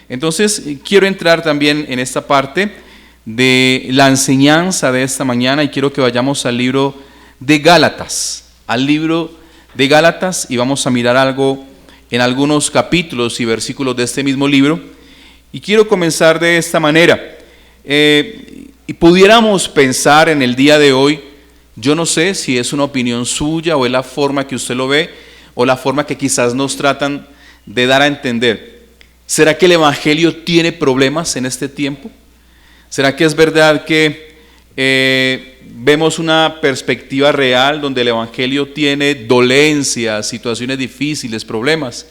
Entonces, quiero entrar también en esta parte de la enseñanza de esta mañana y quiero que vayamos al libro de Gálatas, y vamos a mirar algo en algunos capítulos y versículos de este mismo libro. Y quiero comenzar de esta manera. Y pudiéramos pensar en el día de hoy, yo no sé si es una opinión suya o es la forma que usted lo ve o la forma que quizás nos tratan de dar a entender. ¿Será que el Evangelio tiene problemas en este tiempo? ¿Será que es verdad que vemos una perspectiva real donde el Evangelio tiene dolencias, situaciones difíciles, problemas?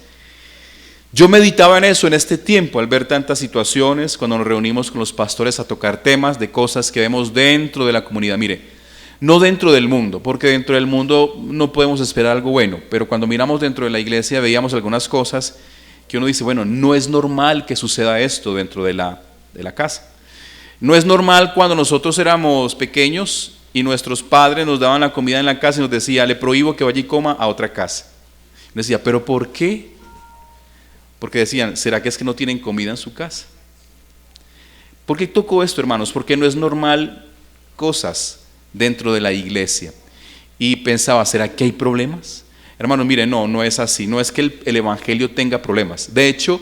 Yo meditaba en eso en este tiempo, al ver tantas situaciones, cuando nos reunimos con los pastores a tocar temas de cosas que vemos dentro de la comunidad. Mire, no dentro del mundo, porque dentro del mundo no podemos esperar algo bueno, pero cuando miramos dentro de la iglesia veíamos algunas cosas que uno dice, bueno, no es normal que suceda esto dentro de la casa. No es normal cuando nosotros éramos pequeños y nuestros padres nos daban la comida en la casa y nos decía, le prohíbo que vaya y coma a otra casa. Y decía, ¿pero por qué? Porque decían, ¿será que es que no tienen comida en su casa? ¿Por qué tocó esto, hermanos? Porque no es normal cosas dentro de la iglesia. Y pensaba, ¿será que hay problemas? Hermanos, miren, no es así. No es que el Evangelio tenga problemas. De hecho,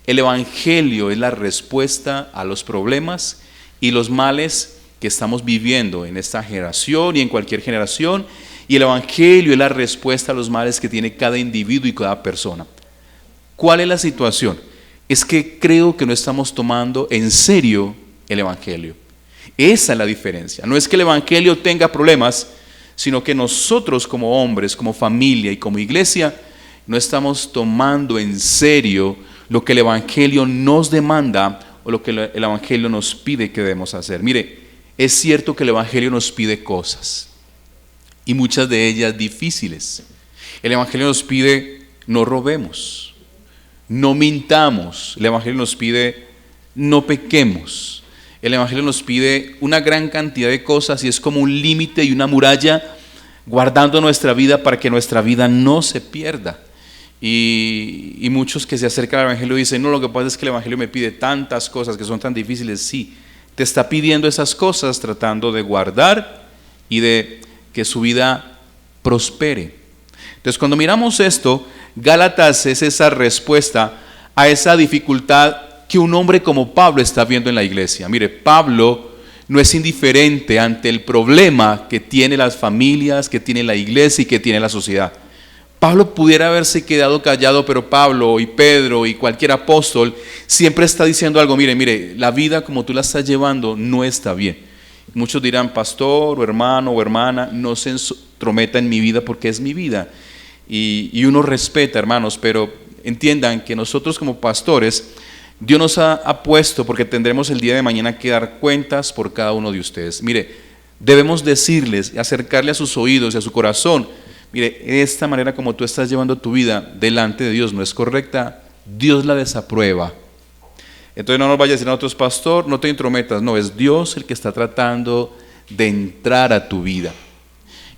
el Evangelio es la respuesta a los problemas y los males que estamos viviendo en esta generación y en cualquier generación. Y el Evangelio es la respuesta a los males que tiene cada individuo y cada persona. ¿Cuál es la situación? Es que creo que no estamos tomando en serio el Evangelio. Esa es la diferencia. No es que el Evangelio tenga problemas, sino que nosotros como hombres, como familia y como iglesia, no estamos tomando en serio lo que el Evangelio nos demanda o lo que el Evangelio nos pide que debemos hacer. Mire, es cierto que el Evangelio nos pide cosas y muchas de ellas difíciles. El Evangelio nos pide no robemos, no mintamos. El Evangelio nos pide no pequemos. El Evangelio nos pide una gran cantidad de cosas y es como un límite y una muralla guardando nuestra vida para que nuestra vida no se pierda. Y muchos que se acercan al Evangelio dicen, no, lo que pasa es que el Evangelio me pide tantas cosas que son tan difíciles. Sí, te está pidiendo esas cosas tratando de guardar y de que su vida prospere. Entonces, cuando miramos esto, Gálatas es esa respuesta a esa dificultad que un hombre como Pablo está viendo en la iglesia. Mire, Pablo no es indiferente ante el problema que tiene las familias, que tiene la iglesia y que tiene la sociedad. Pablo pudiera haberse quedado callado, pero Pablo y Pedro y cualquier apóstol siempre está diciendo algo. Mire, la vida como tú la estás llevando no está bien. Muchos dirán, pastor o hermano o hermana, no se entrometa en mi vida porque es mi vida. Y uno respeta, hermanos, pero entiendan que nosotros como pastores, Dios nos ha puesto porque tendremos el día de mañana que dar cuentas por cada uno de ustedes. Mire, debemos decirles, acercarle a sus oídos y a su corazón, mire, esta manera como tú estás llevando tu vida delante de Dios no es correcta, Dios la desaprueba. Entonces no nos vaya a decir a nosotros, pastor, no te intrometas, no, es Dios el que está tratando de entrar a tu vida.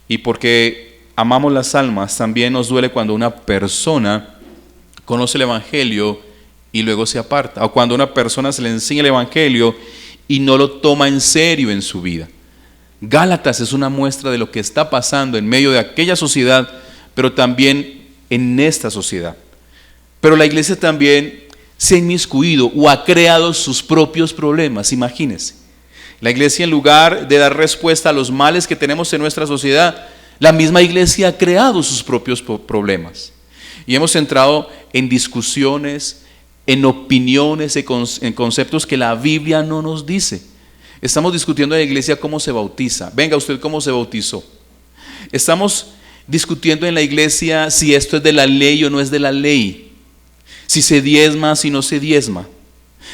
Y porque amamos las almas, también nos duele cuando una persona conoce el Evangelio y luego se aparta, o cuando a una persona se le enseña el Evangelio y no lo toma en serio en su vida. Gálatas es una muestra de lo que está pasando en medio de aquella sociedad, pero también en esta sociedad. Pero la iglesia también se ha inmiscuido o ha creado sus propios problemas, imagínense. La iglesia, en lugar de dar respuesta a los males que tenemos en nuestra sociedad, la misma iglesia ha creado sus propios problemas. Y hemos entrado en discusiones, en opiniones, en conceptos que la Biblia no nos dice. Estamos discutiendo en la iglesia cómo se bautiza. Venga, usted cómo se bautizó. Estamos discutiendo en la iglesia si esto es de la ley o no es de la ley. Si se diezma, si no se diezma.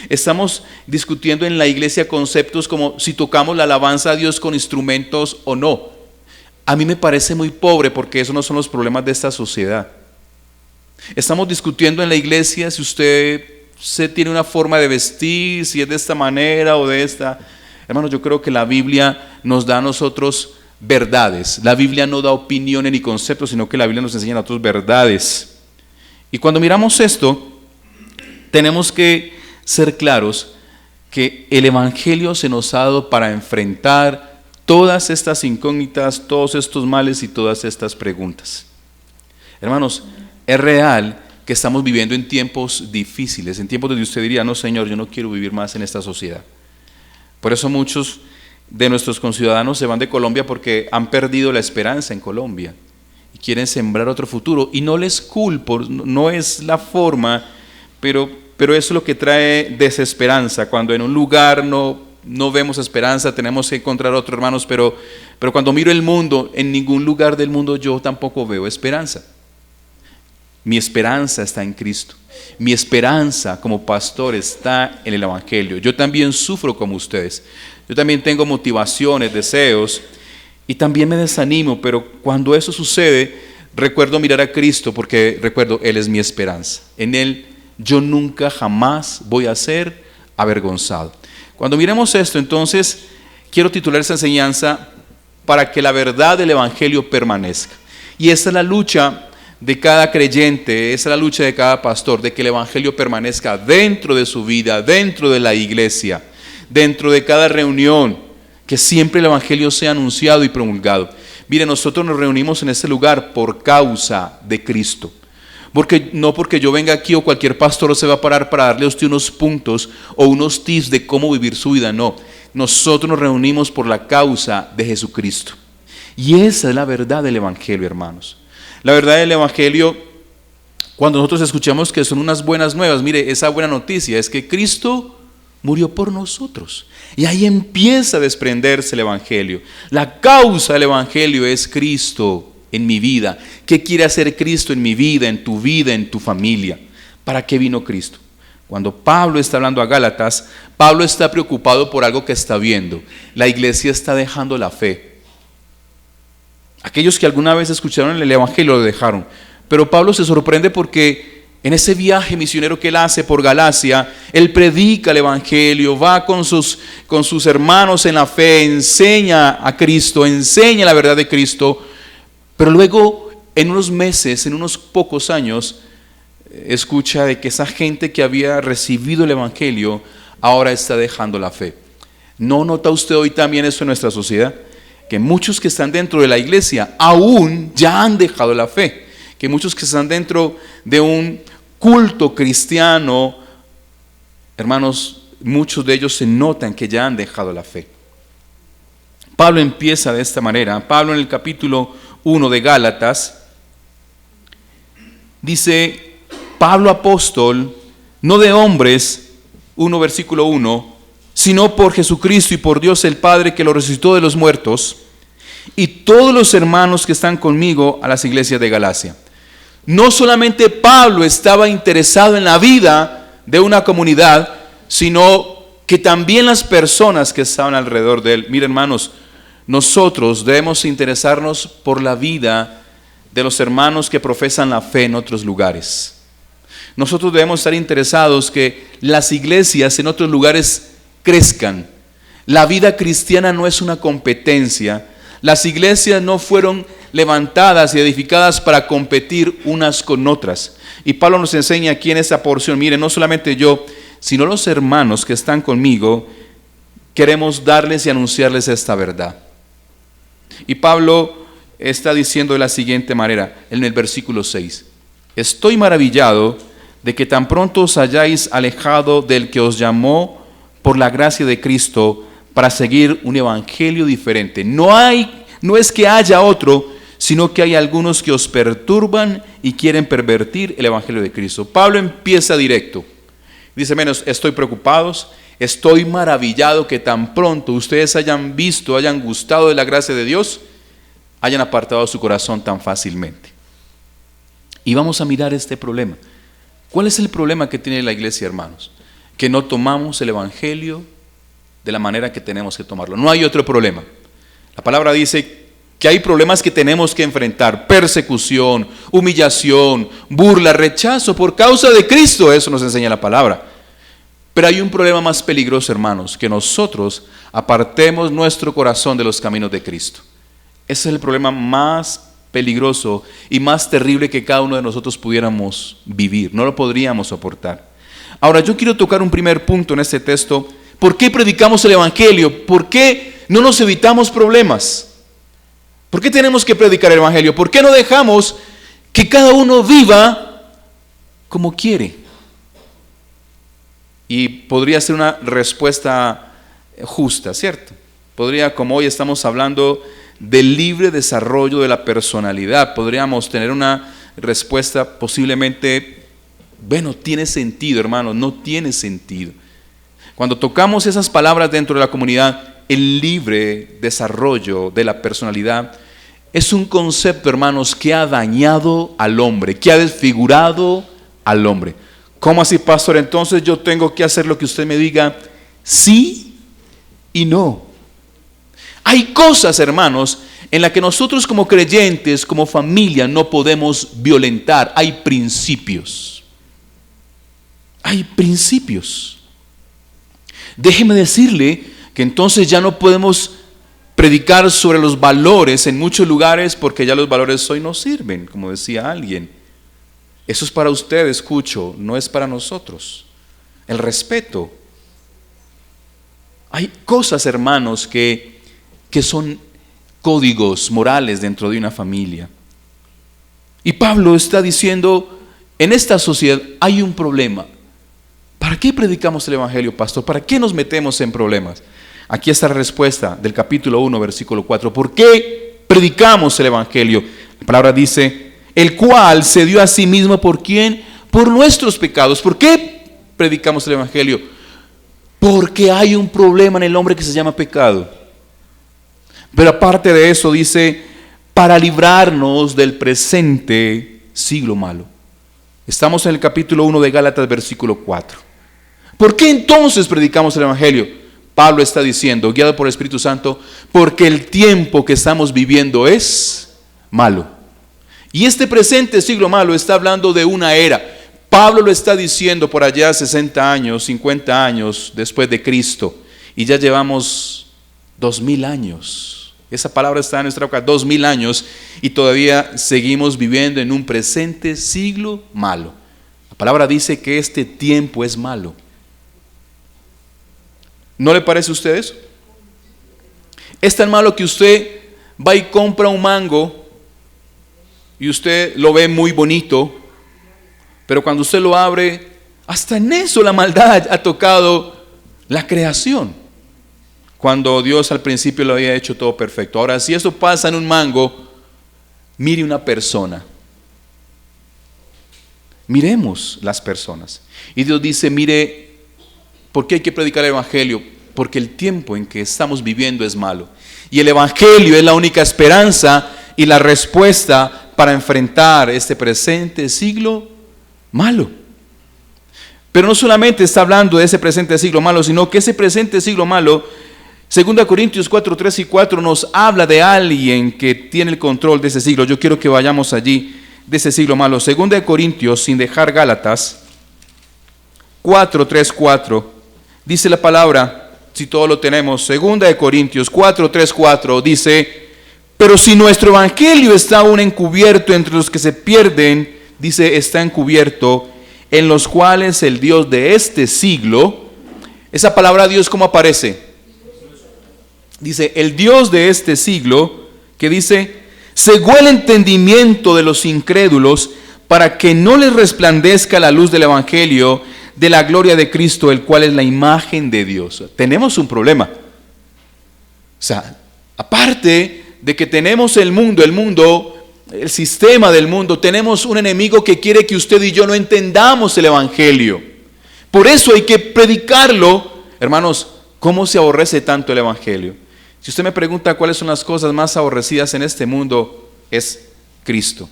Estamos discutiendo en la iglesia conceptos como si tocamos la alabanza a Dios con instrumentos o no. A mí me parece muy pobre porque esos no son los problemas de esta sociedad. Estamos discutiendo en la iglesia si usted tiene una forma de vestir, si es de esta manera o de esta. Hermanos, yo creo que la Biblia nos da a nosotros verdades. La Biblia no da opiniones ni conceptos, sino que la Biblia nos enseña a nosotros verdades. Y cuando miramos esto, tenemos que ser claros que el Evangelio se nos ha dado para enfrentar todas estas incógnitas, todos estos males y todas estas preguntas. Hermanos, es real que estamos viviendo en tiempos difíciles, en tiempos donde usted diría, no Señor, yo no quiero vivir más en esta sociedad. Por eso muchos de nuestros conciudadanos se van de Colombia porque han perdido la esperanza en Colombia y quieren sembrar otro futuro. Y no les culpo, no es la forma, pero eso es lo que trae desesperanza. Cuando en un lugar no vemos esperanza, tenemos que encontrar otro, hermanos, pero cuando miro el mundo, en ningún lugar del mundo yo tampoco veo esperanza. Mi esperanza está en Cristo. Mi esperanza como pastor está en el Evangelio. Yo también sufro como ustedes. Yo también tengo motivaciones, deseos y también me desanimo, pero cuando eso sucede, recuerdo mirar a Cristo porque recuerdo, Él es mi esperanza. En Él yo nunca jamás voy a ser avergonzado. Cuando miremos esto, entonces, quiero titular esta enseñanza para que la verdad del Evangelio permanezca. Y esta es la lucha de cada creyente, esa es la lucha de cada pastor, de que el Evangelio permanezca dentro de su vida, dentro de la iglesia, dentro de cada reunión, que siempre el Evangelio sea anunciado y promulgado. Mire, nosotros nos reunimos en este lugar por causa de Cristo. No porque yo venga aquí o cualquier pastor se va a parar para darle a usted unos puntos o unos tips de cómo vivir su vida, no. Nosotros nos reunimos por la causa de Jesucristo. Y esa es la verdad del Evangelio, hermanos. La verdad del Evangelio, cuando nosotros escuchamos que son unas buenas nuevas, mire, esa buena noticia es que Cristo murió por nosotros. Y ahí empieza a desprenderse el Evangelio. La causa del Evangelio es Cristo en mi vida. ¿Qué quiere hacer Cristo en mi vida, en tu familia? ¿Para qué vino Cristo? Cuando Pablo está hablando a Gálatas, Pablo está preocupado por algo que está viendo. La iglesia está dejando la fe. Aquellos que alguna vez escucharon el Evangelio lo dejaron. Pero Pablo se sorprende porque en ese viaje misionero que él hace por Galacia, él predica el Evangelio, va con sus hermanos en la fe, enseña a Cristo, enseña la verdad de Cristo. Pero luego, en unos meses, en unos pocos años, escucha de que esa gente que había recibido el Evangelio ahora está dejando la fe. ¿No nota usted hoy también eso en nuestra sociedad? Que muchos que están dentro de la iglesia aún ya han dejado la fe. Que muchos que están dentro de un culto cristiano, hermanos, muchos de ellos se notan que ya han dejado la fe. Pablo empieza de esta manera. Pablo en el capítulo 1 de Gálatas dice, Pablo apóstol, no de hombres, 1 versículo 1, sino por Jesucristo y por Dios el Padre que lo resucitó de los muertos, y todos los hermanos que están conmigo a las iglesias de Galacia. No solamente Pablo estaba interesado en la vida de una comunidad, sino que también las personas que estaban alrededor de él. Miren, hermanos, nosotros debemos interesarnos por la vida de los hermanos que profesan la fe en otros lugares. Nosotros debemos estar interesados que las iglesias en otros lugares crezcan. La vida cristiana no es una competencia. Las iglesias no fueron levantadas y edificadas para competir unas con otras. Y Pablo nos enseña aquí en esta porción, miren, no solamente yo, sino los hermanos que están conmigo, queremos darles y anunciarles esta verdad. Y Pablo está diciendo de la siguiente manera, en el versículo 6, estoy maravillado de que tan pronto os hayáis alejado del que os llamó por la gracia de Cristo para seguir un evangelio diferente. No es que haya otro, sino que hay algunos que os perturban y quieren pervertir el evangelio de Cristo. Pablo empieza directo. Dice, menos, estoy preocupados, estoy maravillado que tan pronto ustedes hayan visto, hayan gustado de la gracia de Dios, hayan apartado su corazón tan fácilmente. Y vamos a mirar este problema. ¿Cuál es el problema que tiene la iglesia, hermanos? Que no tomamos el evangelio de la manera que tenemos que tomarlo. No hay otro problema. La palabra dice que hay problemas que tenemos que enfrentar: persecución, humillación, burla, rechazo por causa de Cristo. Eso nos enseña la palabra. Pero hay un problema más peligroso, hermanos, que nosotros apartemos nuestro corazón de los caminos de Cristo. Ese es el problema más peligroso y más terrible que cada uno de nosotros pudiéramos vivir. No lo podríamos soportar. Ahora, yo quiero tocar un primer punto en este texto. ¿Por qué predicamos el Evangelio? ¿Por qué no nos evitamos problemas? ¿Por qué tenemos que predicar el Evangelio? ¿Por qué no dejamos que cada uno viva como quiere? Y podría ser una respuesta justa, ¿cierto? Podría, como hoy estamos hablando del libre desarrollo de la personalidad, podríamos tener una respuesta posiblemente, bueno, tiene sentido, hermanos, no tiene sentido. Cuando tocamos esas palabras dentro de la comunidad, el libre desarrollo de la personalidad es un concepto, hermanos, que ha dañado al hombre, que ha desfigurado al hombre. ¿Cómo así, pastor? Entonces yo tengo que hacer lo que usted me diga, sí y no. Hay cosas, hermanos, en las que nosotros como creyentes, como familia, no podemos violentar. Hay principios. Hay principios. Déjeme decirle que entonces ya no podemos predicar sobre los valores en muchos lugares porque ya los valores hoy no sirven, como decía alguien. Eso es para usted, escucho, no es para nosotros. El respeto. Hay cosas, hermanos, que son códigos morales dentro de una familia. Y Pablo está diciendo, en esta sociedad hay un problema. ¿Para qué predicamos el Evangelio, pastor? ¿Para qué nos metemos en problemas? Aquí está la respuesta del capítulo 1, versículo 4. ¿Por qué predicamos el Evangelio? La palabra dice, el cual se dio a sí mismo, ¿por quién? Por nuestros pecados. ¿Por qué predicamos el Evangelio? Porque hay un problema en el hombre que se llama pecado. Pero aparte de eso dice, para librarnos del presente siglo malo. Estamos en el capítulo 1 de Gálatas, versículo 4. ¿Por qué entonces predicamos el Evangelio? Pablo está diciendo, guiado por el Espíritu Santo, porque el tiempo que estamos viviendo es malo. Y este presente siglo malo está hablando de una era. Pablo lo está diciendo por allá 60 años, 50 años después de Cristo. Y ya llevamos 2000 años. Esa palabra está en nuestra boca, 2000 años. Y todavía seguimos viviendo en un presente siglo malo. La palabra dice que este tiempo es malo. ¿No le parece a usted eso? Es tan malo que usted va y compra un mango y usted lo ve muy bonito, pero cuando usted lo abre, hasta en eso la maldad ha tocado la creación, cuando Dios al principio lo había hecho todo perfecto. Ahora, si eso pasa en un mango, mire una persona. Miremos las personas. Y Dios dice, mire, ¿por qué hay que predicar el Evangelio? Porque el tiempo en que estamos viviendo es malo. Y el Evangelio es la única esperanza y la respuesta para enfrentar este presente siglo malo. Pero no solamente está hablando de ese presente siglo malo, sino que ese presente siglo malo, 2 Corintios 4, 3 y 4, nos habla de alguien que tiene el control de ese siglo. Yo quiero que vayamos allí, de ese siglo malo. 2 Corintios, sin dejar Gálatas, 4, 3, 4, dice la palabra, si todo lo tenemos, 2 Corintios 4, 3, 4, dice, pero si nuestro evangelio está aún encubierto entre los que se pierden, dice, está encubierto, en los cuales el Dios de este siglo, esa palabra Dios, ¿cómo aparece? Dice, el Dios de este siglo, que dice, cegó el entendimiento de los incrédulos para que no les resplandezca la luz del evangelio de la gloria de Cristo, el cual es la imagen de Dios. Tenemos un problema. O sea, aparte de que tenemos el mundo, el sistema del mundo, tenemos un enemigo que quiere que usted y yo no entendamos el evangelio. Por eso hay que predicarlo. Hermanos, ¿cómo se aborrece tanto el evangelio? Si usted me pregunta cuáles son las cosas más aborrecidas en este mundo, es Cristo.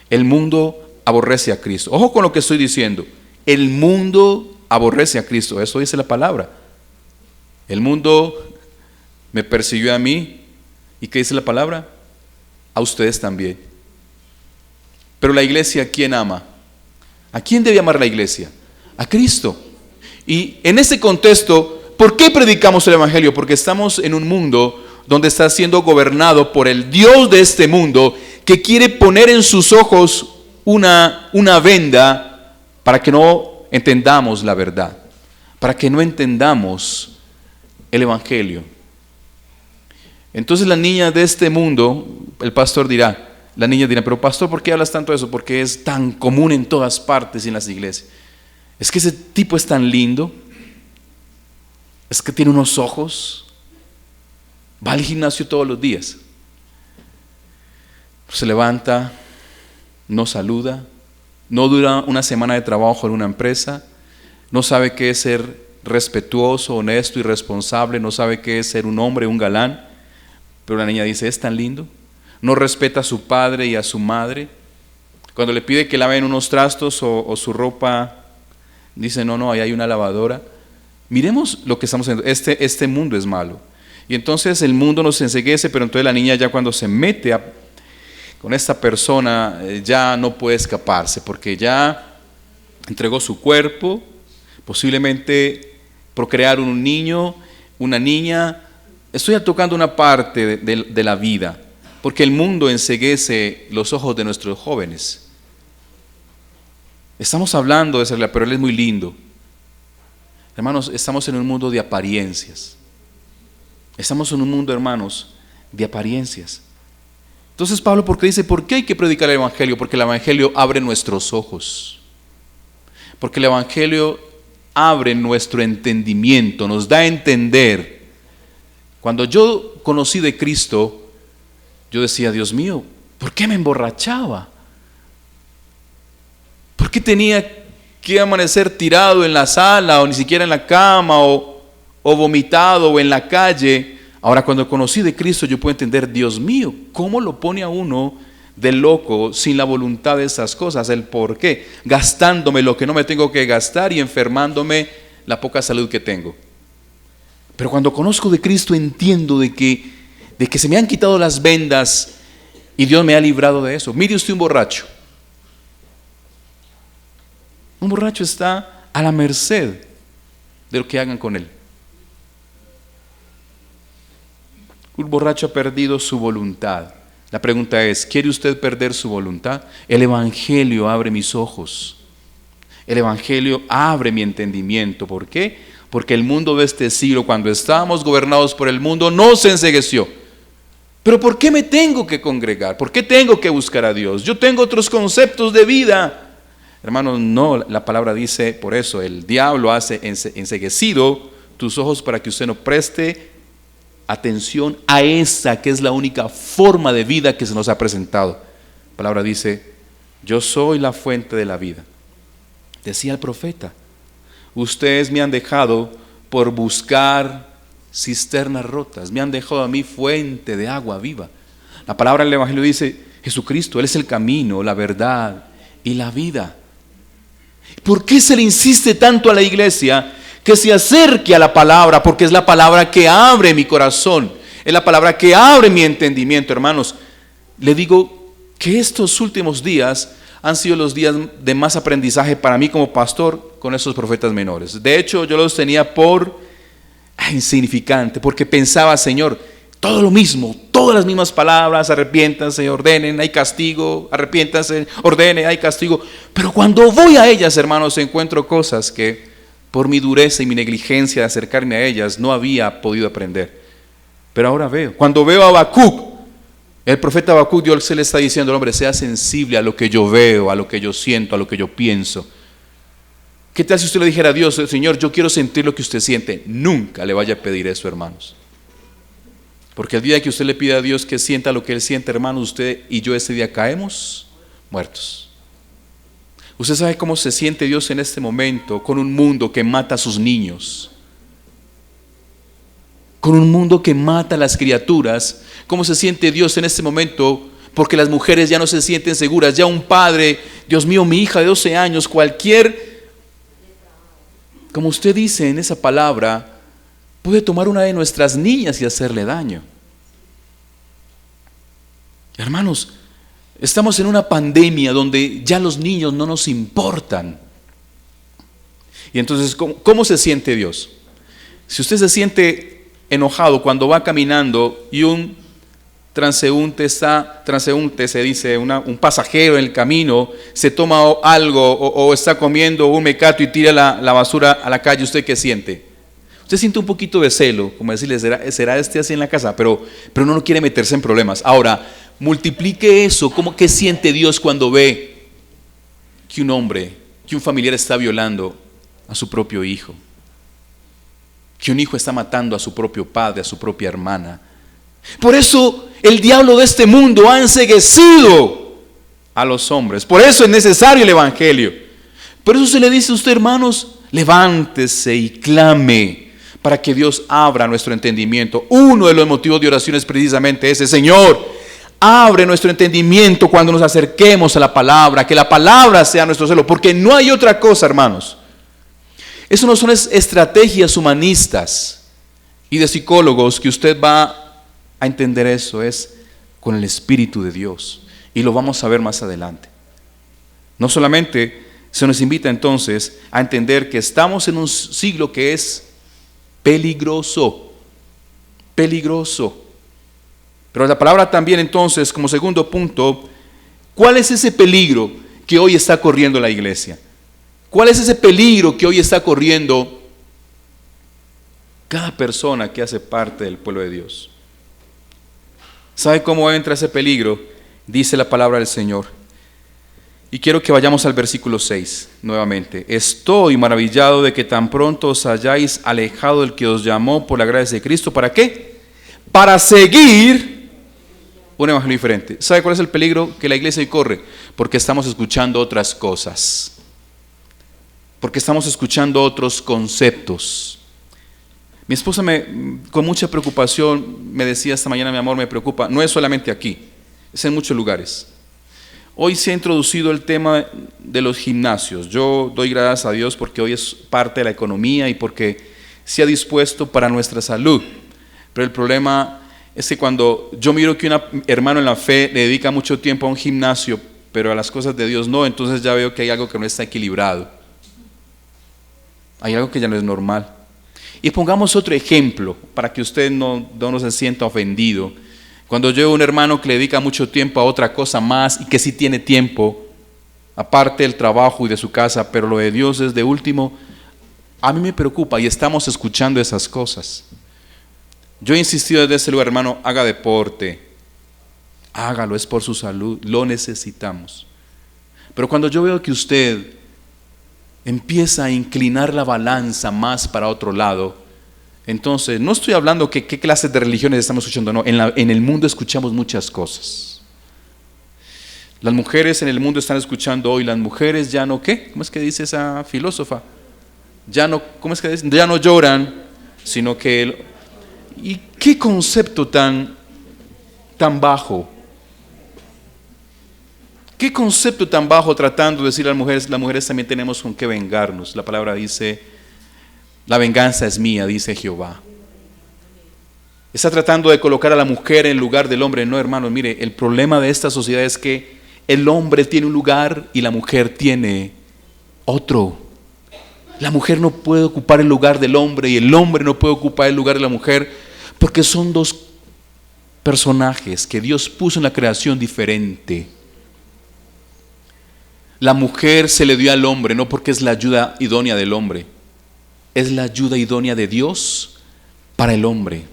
El mundo aborrece a Cristo. Ojo con lo que estoy diciendo. El mundo aborrece a Cristo. Eso dice la palabra. El mundo me persiguió a mí. ¿Y qué dice la palabra? A ustedes también. Pero la iglesia, ¿a quién ama? ¿A quién debe amar la iglesia? A Cristo. Y en ese contexto, ¿por qué predicamos el evangelio? Porque estamos en un mundo donde está siendo gobernado por el Dios de este mundo, que quiere poner en sus ojos una venda para que no entendamos la verdad, para que no entendamos el Evangelio. Entonces las niñas de este mundo, el pastor dirá, las niñas dirán, pero pastor, ¿por qué hablas tanto de eso? Porque es tan común en todas partes y en las iglesias. Es que ese tipo es tan lindo, es que tiene unos ojos, va al gimnasio todos los días, se levanta, no saluda, no dura una semana de trabajo en una empresa, no sabe qué es ser respetuoso, honesto y responsable, no sabe qué es ser un hombre, un galán, pero la niña dice, es tan lindo. No respeta a su padre y a su madre. Cuando le pide que laven unos trastos o su ropa, dice, no, ahí hay una lavadora. Miremos lo que estamos haciendo. Este mundo es malo. Y entonces el mundo nos enceguece, pero entonces la niña ya cuando se mete con esta persona, ya no puede escaparse, porque ya entregó su cuerpo, posiblemente procrear un niño, una niña. Estoy tocando una parte de la vida, porque el mundo enceguece los ojos de nuestros jóvenes. Estamos hablando de ser, pero él es muy lindo. Hermanos, estamos en un mundo de apariencias. Estamos en un mundo, hermanos, de apariencias. Entonces Pablo, ¿por qué dice? ¿Por qué hay que predicar el Evangelio? Porque el Evangelio abre nuestros ojos. Porque el Evangelio abre nuestro entendimiento, nos da a entender. Cuando yo conocí de Cristo, yo decía, Dios mío, ¿por qué me emborrachaba? ¿Por qué tenía que amanecer tirado en la sala o ni siquiera en la cama o vomitado o en la calle? Ahora, cuando conocí de Cristo, yo puedo entender, Dios mío, ¿cómo lo pone a uno de loco sin la voluntad de esas cosas? El por qué, gastándome lo que no me tengo que gastar y enfermándome la poca salud que tengo. Pero cuando conozco de Cristo entiendo de que se me han quitado las vendas y Dios me ha librado de eso. Mire usted un borracho. Un borracho está a la merced de lo que hagan con él. Un borracho ha perdido su voluntad. La pregunta es, ¿quiere usted perder su voluntad? El Evangelio abre mis ojos. El Evangelio abre mi entendimiento. ¿Por qué? Porque el mundo de este siglo, cuando estábamos gobernados por el mundo, no se encegueció. Pero ¿por qué me tengo que congregar? ¿Por qué tengo que buscar a Dios? Yo tengo otros conceptos de vida. Hermanos, no, la palabra dice, por eso, el diablo hace enceguecido tus ojos para que usted no preste atención a esa que es la única forma de vida que se nos ha presentado. La palabra dice, yo soy la fuente de la vida. Decía el profeta, ustedes me han dejado por buscar cisternas rotas, me han dejado a mí fuente de agua viva. La palabra del Evangelio dice, Jesucristo, Él es el camino, la verdad y la vida. ¿Por qué se le insiste tanto a la iglesia que se acerque a la palabra? Porque es la palabra que abre mi corazón, es la palabra que abre mi entendimiento. Hermanos, le digo que estos últimos días han sido los días de más aprendizaje para mí como pastor con esos profetas menores. De hecho, yo los tenía por insignificante, porque pensaba, Señor, todo lo mismo, todas las mismas palabras, arrepiéntanse, ordenen, hay castigo, arrepiéntanse, ordenen, hay castigo. Pero cuando voy a ellas, hermanos, encuentro cosas que por mi dureza y mi negligencia de acercarme a ellas no había podido aprender. Pero ahora veo, cuando veo a Habacuc, el profeta Habacuc, Dios se le está diciendo al hombre, sea sensible a lo que yo veo, a lo que yo siento, a lo que yo pienso. ¿Qué tal si usted le dijera a Dios, Señor, yo quiero sentir lo que usted siente? Nunca le vaya a pedir eso, hermanos. Porque el día que usted le pida a Dios que sienta lo que Él siente, hermanos, usted y yo ese día caemos muertos. Usted sabe cómo se siente Dios en este momento con un mundo que mata a sus niños, con un mundo que mata a las criaturas. ¿Cómo se siente Dios en este momento? Porque las mujeres ya no se sienten seguras. Ya un padre, Dios mío, mi hija de 12 años, como usted dice en esa palabra, puede tomar una de nuestras niñas y hacerle daño. Hermanos, estamos en una pandemia donde ya los niños no nos importan. Y entonces, ¿cómo se siente Dios? Si usted se siente enojado cuando va caminando y un transeúnte se dice, un pasajero en el camino, se toma algo o está comiendo un mecato y tira la basura a la calle, ¿usted qué siente? Usted siente un poquito de celo, como decirle, ¿será este así en la casa? Pero no quiere meterse en problemas. Ahora, multiplique eso. ¿Qué siente Dios cuando ve que un familiar está violando a su propio hijo? Que un hijo está matando a su propio padre, a su propia hermana. Por eso el diablo de este mundo ha enceguecido a los hombres. Por eso es necesario el evangelio. Por eso se le dice a usted, hermanos, levántese y clame para que Dios abra nuestro entendimiento. Uno de los motivos de oración es precisamente ese: Señor, abre nuestro entendimiento cuando nos acerquemos a la palabra, que la palabra sea nuestro celo, porque no hay otra cosa, hermanos. Eso no son estrategias humanistas y de psicólogos que usted va a entender. Eso es con el Espíritu de Dios, y lo vamos a ver más adelante. No solamente se nos invita entonces a entender que estamos en un siglo que es peligroso, pero la palabra también entonces, como segundo punto, ¿cuál es ese peligro que hoy está corriendo la iglesia? ¿Cuál es ese peligro que hoy está corriendo cada persona que hace parte del pueblo de Dios? ¿Sabe cómo entra ese peligro? Dice la palabra del Señor. Y quiero que vayamos al versículo 6 nuevamente. Estoy maravillado de que tan pronto os hayáis alejado del que os llamó por la gracia de Cristo. ¿Para qué? Para seguir un evangelio diferente. ¿Sabe cuál es el peligro que la iglesia hoy corre? Porque estamos escuchando otras cosas. Porque estamos escuchando otros conceptos. Mi esposa con mucha preocupación me decía esta mañana: mi amor, me preocupa. No es solamente aquí, es en muchos lugares. Hoy se ha introducido el tema de los gimnasios. Yo doy gracias a Dios porque hoy es parte de la economía y porque se ha dispuesto para nuestra salud. Pero el problema es que cuando yo miro que un hermano en la fe le dedica mucho tiempo a un gimnasio, pero a las cosas de Dios no, entonces ya veo que hay algo que no está equilibrado. Hay algo que ya no es normal. Y pongamos otro ejemplo para que usted no se sienta ofendido. Cuando yo veo un hermano que le dedica mucho tiempo a otra cosa más y que sí tiene tiempo, aparte del trabajo y de su casa, pero lo de Dios es de último, a mí me preocupa y estamos escuchando esas cosas. Yo he insistido desde ese lugar: hermano, haga deporte, hágalo, es por su salud, lo necesitamos. Pero cuando yo veo que usted empieza a inclinar la balanza más para otro lado, entonces no estoy hablando qué clases de religiones estamos escuchando, no, en el mundo escuchamos muchas cosas. Las mujeres en el mundo están escuchando hoy, las mujeres ya no, ¿qué? ¿Cómo es que dice esa filósofa? Ya no, ¿cómo es que dice? Ya no lloran, sino que... ¿Y qué concepto tan bajo? ¿Qué concepto tan bajo tratando de decir a las mujeres también tenemos con qué vengarnos? La palabra dice: la venganza es mía, dice Jehová. Está tratando de colocar a la mujer en lugar del hombre. No, hermanos, mire, el problema de esta sociedad es que el hombre tiene un lugar y la mujer tiene otro. La mujer no puede ocupar el lugar del hombre y el hombre no puede ocupar el lugar de la mujer, porque son dos personajes que Dios puso en la creación diferente. La mujer se le dio al hombre no porque es la ayuda idónea del hombre, es la ayuda idónea de Dios para el hombre.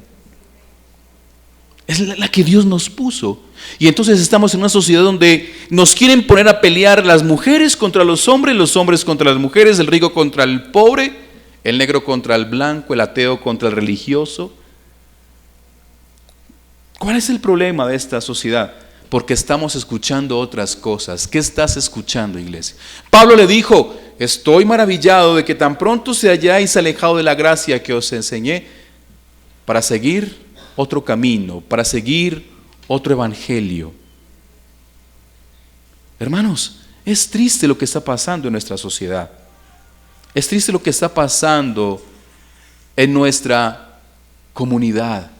Es la que Dios nos puso. Y entonces estamos en una sociedad donde nos quieren poner a pelear las mujeres contra los hombres contra las mujeres, el rico contra el pobre, el negro contra el blanco, el ateo contra el religioso. ¿Cuál es el problema de esta sociedad? Porque estamos escuchando otras cosas. ¿Qué estás escuchando, iglesia? Pablo le dijo: estoy maravillado de que tan pronto se hayáis alejado de la gracia que os enseñé para seguir otro camino, para seguir otro evangelio. Hermanos, es triste lo que está pasando en nuestra sociedad. Es triste lo que está pasando en nuestra comunidad.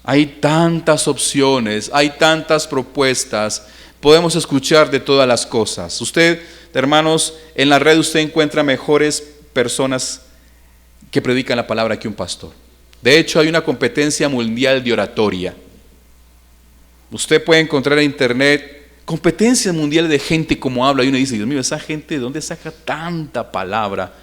Hay tantas opciones, hay tantas propuestas, podemos escuchar de todas las cosas. Usted, hermanos, en la red usted encuentra mejores personas que predican la palabra que un pastor. De hecho, hay una competencia mundial de oratoria. Usted puede encontrar en internet competencias mundiales de gente como habla y uno dice, Dios mío, esa gente, ¿de dónde saca tanta palabra?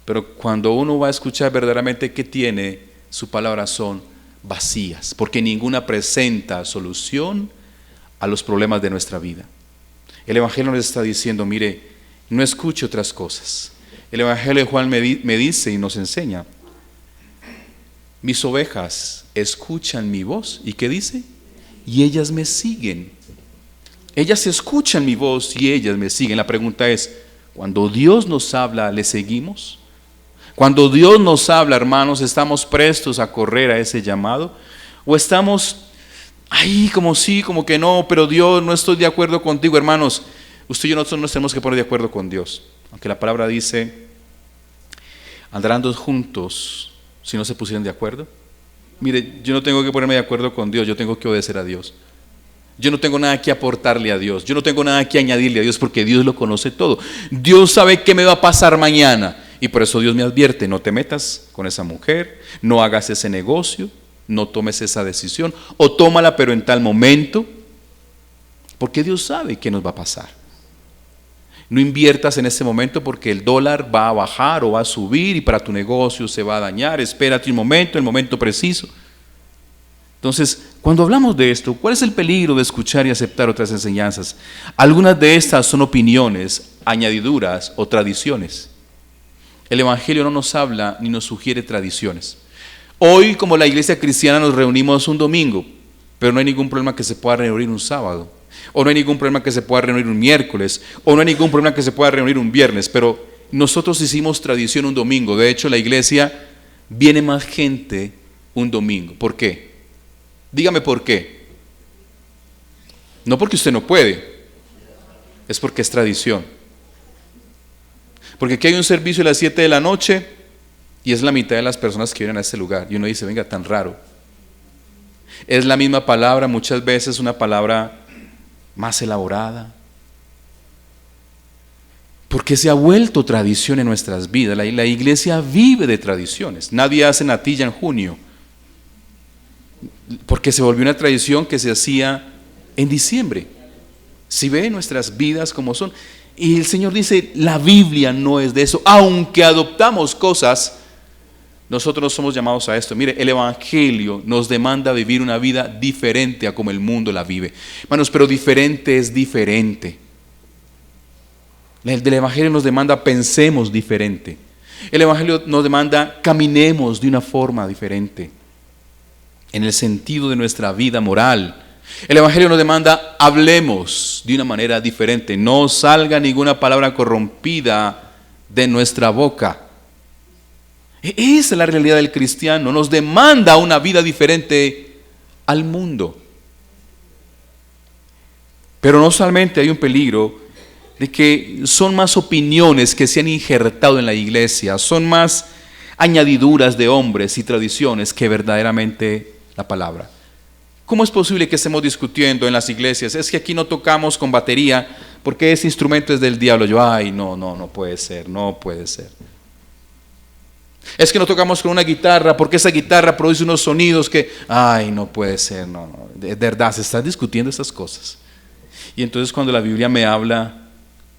Pero cuando uno va a escuchar verdaderamente qué tiene, su palabra son vacías, porque ninguna presenta solución a los problemas de nuestra vida. El Evangelio nos está diciendo, mire, no escuche otras cosas. El Evangelio de Juan me dice y nos enseña, mis ovejas escuchan mi voz. ¿Y qué dice? Y ellas me siguen. Ellas escuchan mi voz y ellas me siguen. La pregunta es, cuando Dios nos habla, ¿le seguimos? Cuando Dios nos habla, hermanos, ¿estamos prestos a correr a ese llamado? ¿O estamos ahí como sí, como que no, pero Dios, no estoy de acuerdo contigo? Hermanos, usted y yo nosotros nos tenemos que poner de acuerdo con Dios. Aunque la palabra dice, andarán dos juntos si no se pusieran de acuerdo. Mire, yo no tengo que ponerme de acuerdo con Dios, yo tengo que obedecer a Dios. Yo no tengo nada que aportarle a Dios, yo no tengo nada que añadirle a Dios porque Dios lo conoce todo. Dios sabe qué me va a pasar mañana y por eso Dios me advierte, no te metas con esa mujer, no hagas ese negocio, no tomes esa decisión o tómala pero en tal momento, porque Dios sabe qué nos va a pasar. No inviertas en ese momento porque el dólar va a bajar o va a subir y para tu negocio se va a dañar. Espérate un momento, el momento preciso. Entonces, cuando hablamos de esto, ¿cuál es el peligro de escuchar y aceptar otras enseñanzas? Algunas de estas son opiniones, añadiduras o tradiciones. El Evangelio no nos habla ni nos sugiere tradiciones. Hoy, como la iglesia cristiana, nos reunimos un domingo, pero no hay ningún problema que se pueda reunir un sábado. O no hay ningún problema que se pueda reunir un miércoles, o no hay ningún problema que se pueda reunir un viernes, pero nosotros hicimos tradición un domingo. De hecho, la iglesia viene más gente un domingo. ¿Por qué? Dígame por qué. No porque usted no puede, es porque es tradición. Porque aquí hay un servicio a las 7 de la noche y es la mitad de las personas que vienen a este lugar. Y uno dice, venga, tan raro. Es la misma palabra, muchas veces una palabra más elaborada, porque se ha vuelto tradición en nuestras vidas. La iglesia vive de tradiciones. Nadie hace natilla en junio, porque se volvió una tradición que se hacía en diciembre. Si ve nuestras vidas como son, y el Señor dice, la Biblia no es de eso, aunque adoptamos cosas. Nosotros no somos llamados a esto. Mire, el Evangelio nos demanda vivir una vida diferente a como el mundo la vive. Hermanos, pero diferente es diferente. El del Evangelio nos demanda pensemos diferente. El Evangelio nos demanda caminemos de una forma diferente. En el sentido de nuestra vida moral. El Evangelio nos demanda hablemos de una manera diferente. No salga ninguna palabra corrompida de nuestra boca. Esa es la realidad del cristiano, nos demanda una vida diferente al mundo. Pero no solamente hay un peligro de que son más opiniones que se han injertado en la iglesia, son más añadiduras de hombres y tradiciones que verdaderamente la palabra. ¿Cómo es posible que estemos discutiendo en las iglesias? Es que aquí no tocamos con batería porque ese instrumento es del diablo. No puede ser, no puede ser. Es que no tocamos con una guitarra porque esa guitarra produce unos sonidos que, no puede ser, no. De verdad, se están discutiendo estas cosas. Y entonces cuando la Biblia me habla